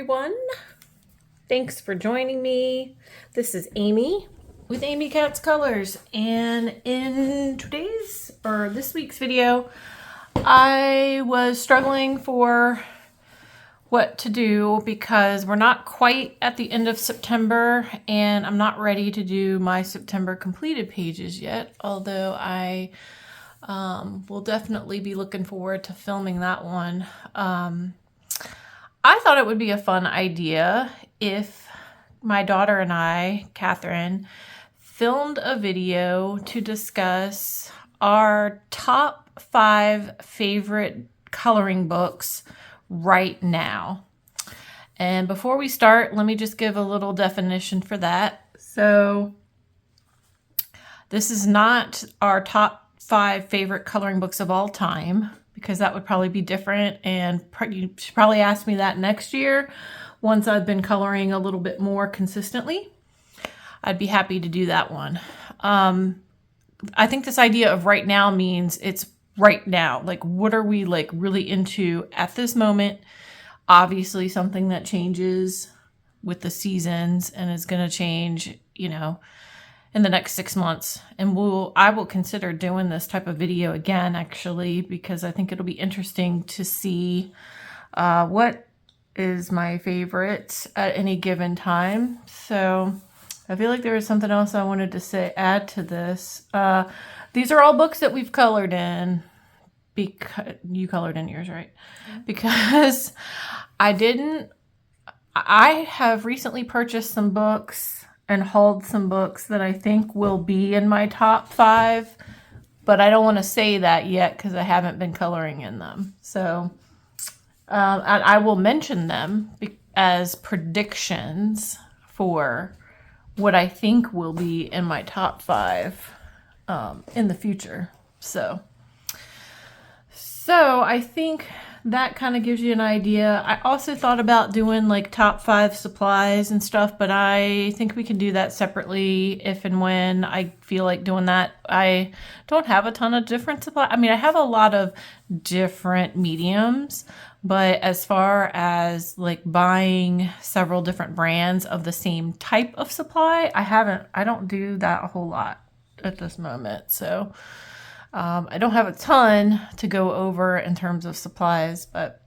everyone. Thanks for joining me. This is Amy with Amy Katz Colors, and in this week's video, I was struggling for what to do because we're not quite at the end of September and I'm not ready to do my September completed pages yet, although I will definitely be looking forward to filming that one. I thought it would be a fun idea if my daughter and I, Kathryn, filmed a video to discuss our top 5 favorite coloring books right now. And before we start, let me just give a little definition for that. So this is not our top 5 favorite coloring books of all time, because that would probably be different, and you should probably ask me that next year once I've been coloring a little bit more consistently. I'd be happy to do that one. I think this idea of right now means it's right now. Like, what are we like really into at this moment? Obviously something that changes with the seasons and is going to change, in the next 6 months. And I will consider doing this type of video again, actually, because I think it'll be interesting to see what is my favorite at any given time. So I feel like there was something else I wanted to add to this. These are all books that we've colored in. Because you colored in yours, right? Mm-hmm. Because I have recently purchased some books and hauled some books that I think will be in my top 5, but I don't want to say that yet because I haven't been coloring in them. So I will mention them as predictions for what I think will be in my top 5 in the future. So I think that kind of gives you an idea. I also thought about doing like top 5 supplies and stuff, but I think we can do that separately if and when I feel like doing that. I don't have a ton of different supplies. I mean, I have a lot of different mediums, but as far as like buying several different brands of the same type of supply, I don't do that a whole lot at this moment. So I don't have a ton to go over in terms of supplies, but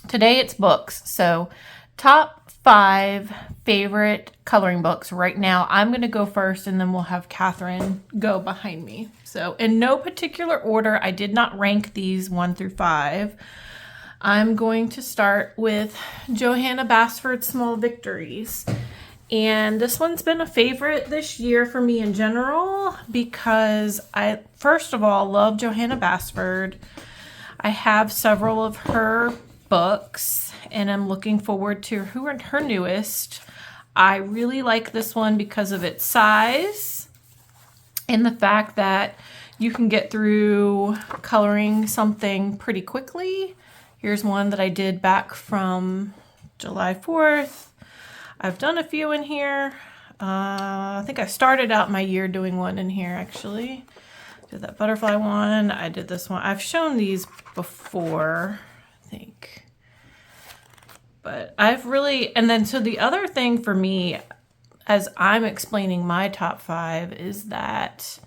today it's books. So top 5 favorite coloring books right now. I'm going to go first and then we'll have Kathryn go behind me. So in no particular order, I did not rank these 1 through 5. I'm going to start with Johanna Basford's Small Victories. And this one's been a favorite this year for me in general because I, first of all, love Johanna Basford. I have several of her books and I'm looking forward to her newest. I really like this one because of its size and the fact that you can get through coloring something pretty quickly. Here's one that I did back from July 4th. I've done a few in here. I think I started out my year doing one in here, actually. Did that butterfly one. I did this one. I've shown these before, I think. But so the other thing for me, as I'm explaining my top 5, is that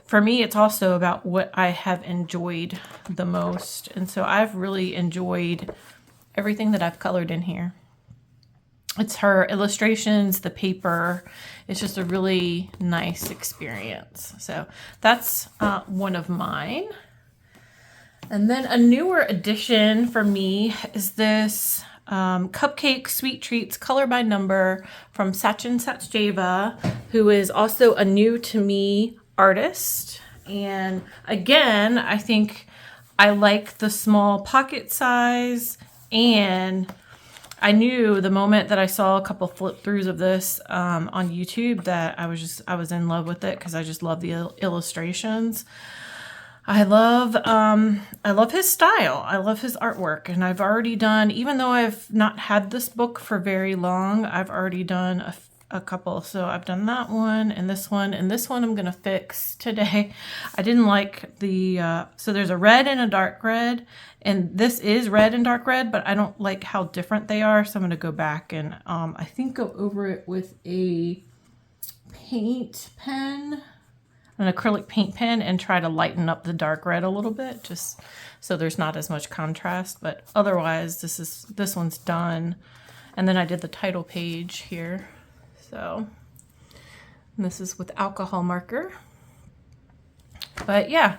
for me, it's also about what I have enjoyed the most. And so I've really enjoyed everything that I've colored in here. It's her illustrations, the paper. It's just a really nice experience. So that's one of mine. And then a newer addition for me is this Cupcake Sweet Treats Color by Number from Sachin Sachdeva, who is also a new to me artist. And again, I think I like the small pocket size, and I knew the moment that I saw a couple flip throughs of this on YouTube that I was in love with it because I just love the illustrations. I love his style. I love his artwork, and I've already done, even though I've not had this book for very long, I've already done a couple. So I've done that one and this one I'm gonna fix today. I didn't like the, so there's a red and a dark red, and this is red and dark red, but I don't like how different they are. So I'm gonna go back and I think go over it with a paint pen, an acrylic paint pen, and try to lighten up the dark red a little bit, just so there's not as much contrast. But otherwise, this one's done. And then I did the title page here. So and this is with alcohol marker. But yeah,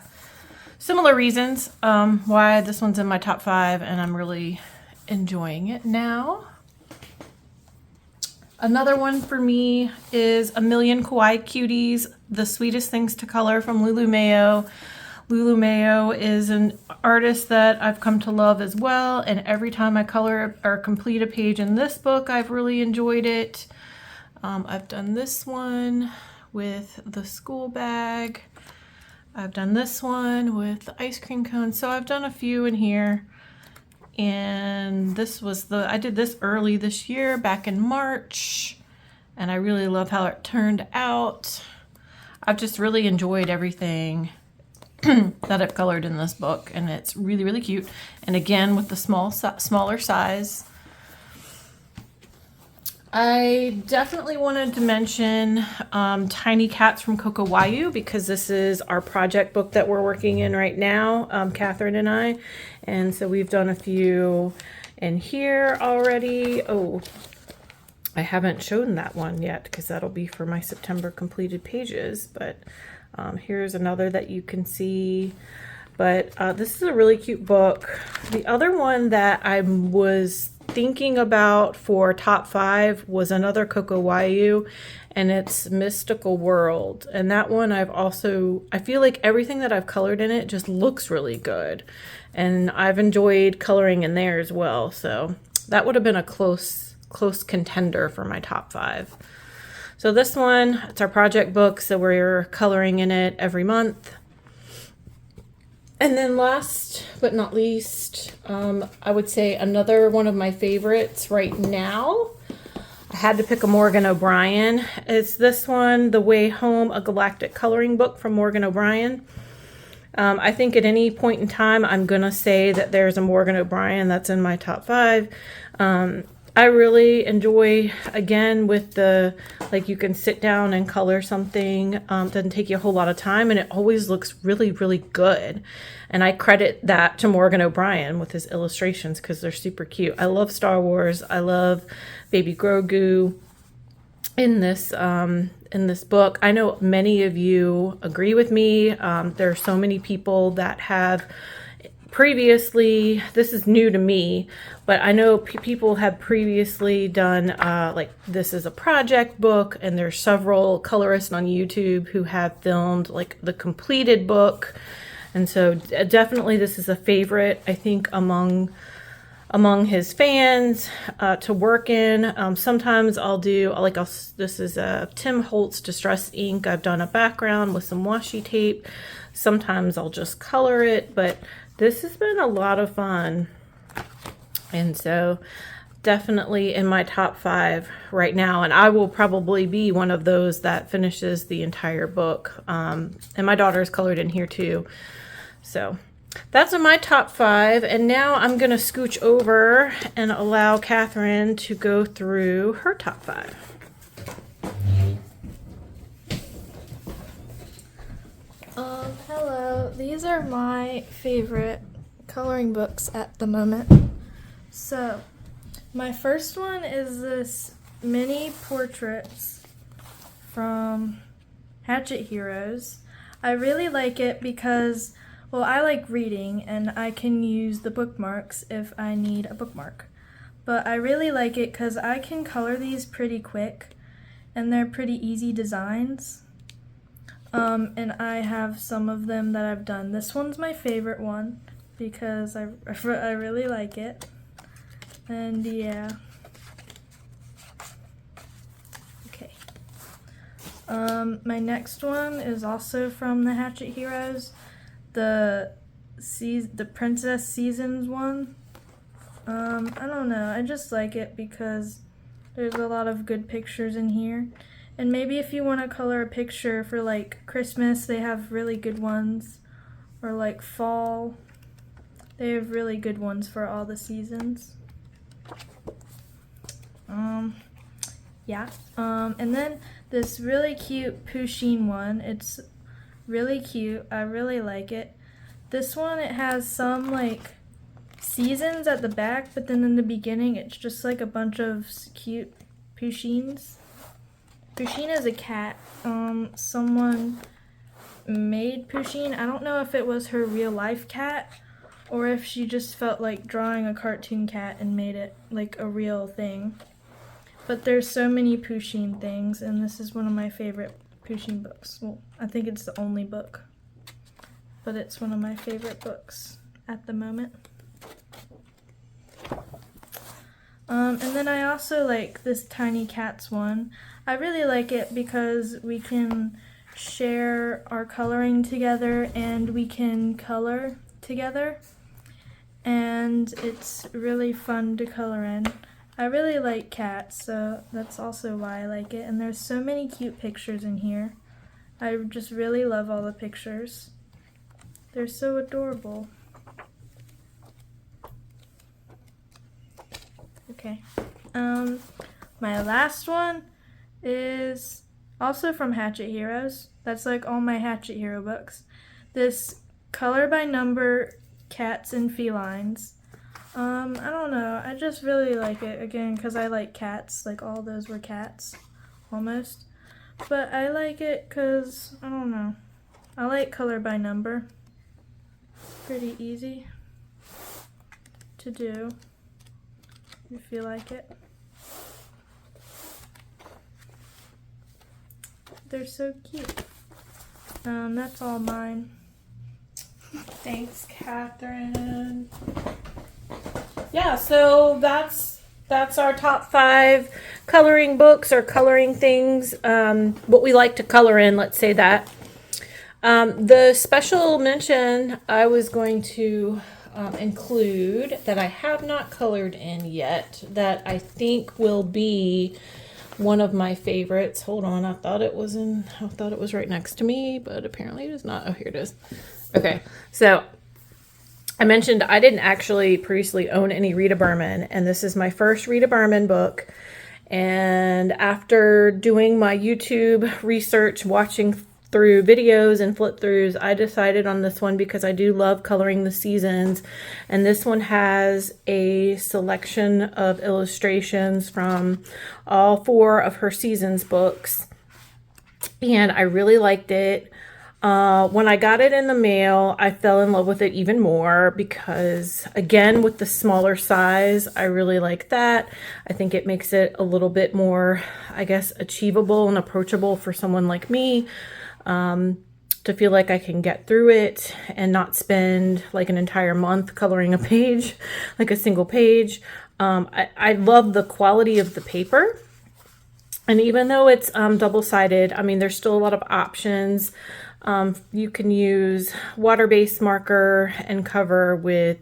similar reasons why this one's in my top 5, and I'm really enjoying it now. Another one for me is A Million Kawaii Cuties, The Sweetest Things to Color from Lulu Mayo. Lulu Mayo is an artist that I've come to love as well, and every time I color or complete a page in this book, I've really enjoyed it. I've done this one with the school bag. I've done this one with the ice cream cone. So I've done a few in here. And this was I did this early this year, back in March, and I really love how it turned out. I've just really enjoyed everything that I've colored in this book, and it's really, really cute. And again, with the smaller size. I definitely wanted to mention Tiny Cats from Kokowayu, because this is our project book that we're working in right now, Kathryn and I. And so we've done a few in here already. Oh, I haven't shown that one yet because that'll be for my September completed pages. But here's another that you can see. But this is a really cute book. The other one that I was thinking about for top 5 was another Kokowayu, and it's Mystical World. And that one I feel like everything that I've colored in it just looks really good. And I've enjoyed coloring in there as well. So that would have been a close contender for my top 5. So this one, it's our project book, so we're coloring in it every month. And then last but not least, I would say another one of my favorites right now. I had to pick a Morgan O'Brien. It's this one, The Way Home, a Galactic Coloring Book from Morgan O'Brien. I think at any point in time, I'm going to say that there's a Morgan O'Brien that's in my top 5. I really enjoy, again, with the, like, you can sit down and color something. Doesn't take you a whole lot of time, and it always looks really, really good. And I credit that to Morgan O'Brien with his illustrations because they're super cute. I love Star Wars. I love Baby Grogu in this book. I know many of you agree with me. There are so many people that have previously, this is new to me, but I know people have previously done, like, this is a project book, and there's several colorists on YouTube who have filmed, like, the completed book. And so definitely this is a favorite, I think, among his fans to work in. Sometimes I'll do, like, this is a Tim Holtz Distress ink. I've done a background with some washi tape. Sometimes I'll just color it, but this has been a lot of fun. And so definitely in my top 5 right now. And I will probably be one of those that finishes the entire book. And my daughter's colored in here too. So that's in my top 5. And now I'm going to scooch over and allow Kathryn to go through her top 5. Hello, these are my favorite coloring books at the moment. So, my first one is this mini portraits from Hatchet Heroes. I really like it because, well, I like reading and I can use the bookmarks if I need a bookmark. But I really like it because I can color these pretty quick and they're pretty easy designs. And I have some of them that I've done. This one's my favorite one because I really like it. And yeah. Okay. My next one is also from the Hatchet Heroes. The Princess Seasons one. I don't know. I just like it because There's a lot of good pictures in here. And maybe if you want to color a picture for like Christmas, they have really good ones. Or like fall. They have really good ones for all the seasons. Yeah. And then this really cute Pusheen one. It's really cute. I really like it. This one, it has some like seasons at the back, but then in the beginning it's just like a bunch of cute Pusheens. Pusheen is a cat. Someone made Pusheen. I don't know if it was her real life cat or if she just felt like drawing a cartoon cat and made it like a real thing. But there's so many Pusheen things, and this is one of my favorite Pusheen books. Well, I think it's the only book, but it's one of my favorite books at the moment. And then I also like this Tiny Cats one. I really like it because we can share our coloring together and we can color together. And it's really fun to color in. I really like cats, so that's also why I like it. And there's so many cute pictures in here. I just really love all the pictures. They're so adorable. Okay. My last one is also from Hatchet Heroes. That's like all my Hatchet Hero books. This color by number cats and felines. I don't know. I just really like it, again, because I like cats. Like, all those were cats, almost. But I like it because, I don't know. I like color by number. Pretty easy to do, if you like it. They're so cute. That's all mine. Thanks, Kathryn. Yeah, so that's our top 5 coloring books or coloring things, what we like to color in, let's say that. The special mention I was going to include that I have not colored in yet, that I think will be one of my favorites. Hold on, I thought it was right next to me, but apparently it is not. Oh, here it is. Okay, so I mentioned I didn't actually previously own any Rita Berman, and this is my first Rita Berman book. And after doing my YouTube research, watching through videos and flip throughs, I decided on this one because I do love coloring the seasons. And this one has a selection of illustrations from all 4 of her seasons books. And I really liked it. When I got it in the mail, I fell in love with it even more because, again, with the smaller size, I really like that. I think it makes it a little bit more, I guess, achievable and approachable for someone like me, to feel like I can get through it and not spend like an entire month coloring a page, like a single page. I love the quality of the paper. And even though it's double-sided, I mean, there's still a lot of options. You can use water-based marker and cover with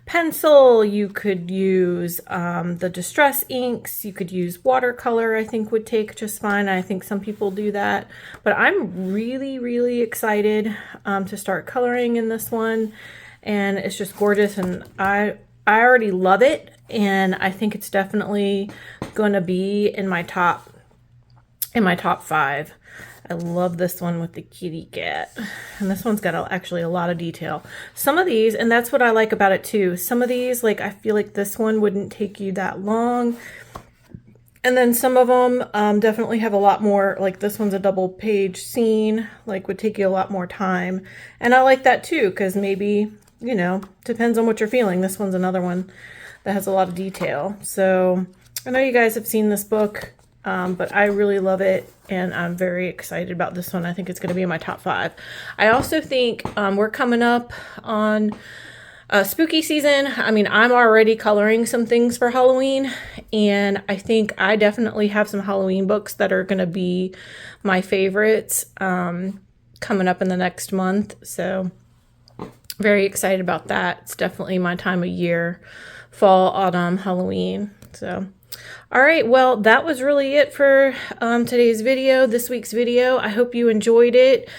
pencil. You could use the distress inks. You could use watercolor, I think would take just fine. I think some people do that. But I'm really, really excited to start coloring in this one. And it's just gorgeous. And I already love it. And I think it's definitely going to be in my top 5. I love this one with the kitty cat. And this one's got actually a lot of detail. Some of these, and that's what I like about it too, some of these, like I feel like this one wouldn't take you that long. And then some of them definitely have a lot more, like this one's a double page scene, like would take you a lot more time. And I like that too, because maybe, you know, depends on what you're feeling. This one's another one that has a lot of detail. So I know you guys have seen this book. But I really love it, and I'm very excited about this one. I think it's going to be in my top 5. I also think we're coming up on spooky season. I mean, I'm already coloring some things for Halloween, and I think I definitely have some Halloween books that are going to be my favorites coming up in the next month. So very excited about that. It's definitely my time of year, fall, autumn, Halloween. So All right, well, that was really it for today's video, this week's video. I hope you enjoyed it.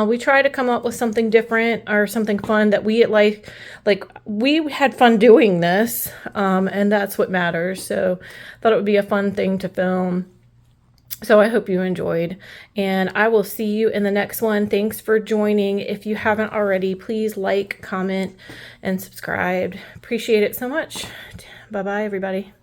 We try to come up with something different or something fun that we like we had fun doing this, and that's what matters. So thought it would be a fun thing to film. So I hope you enjoyed, and I will see you in the next one. Thanks for joining. If you haven't already, please like, comment, and subscribe. Appreciate it so much. Bye-bye, everybody.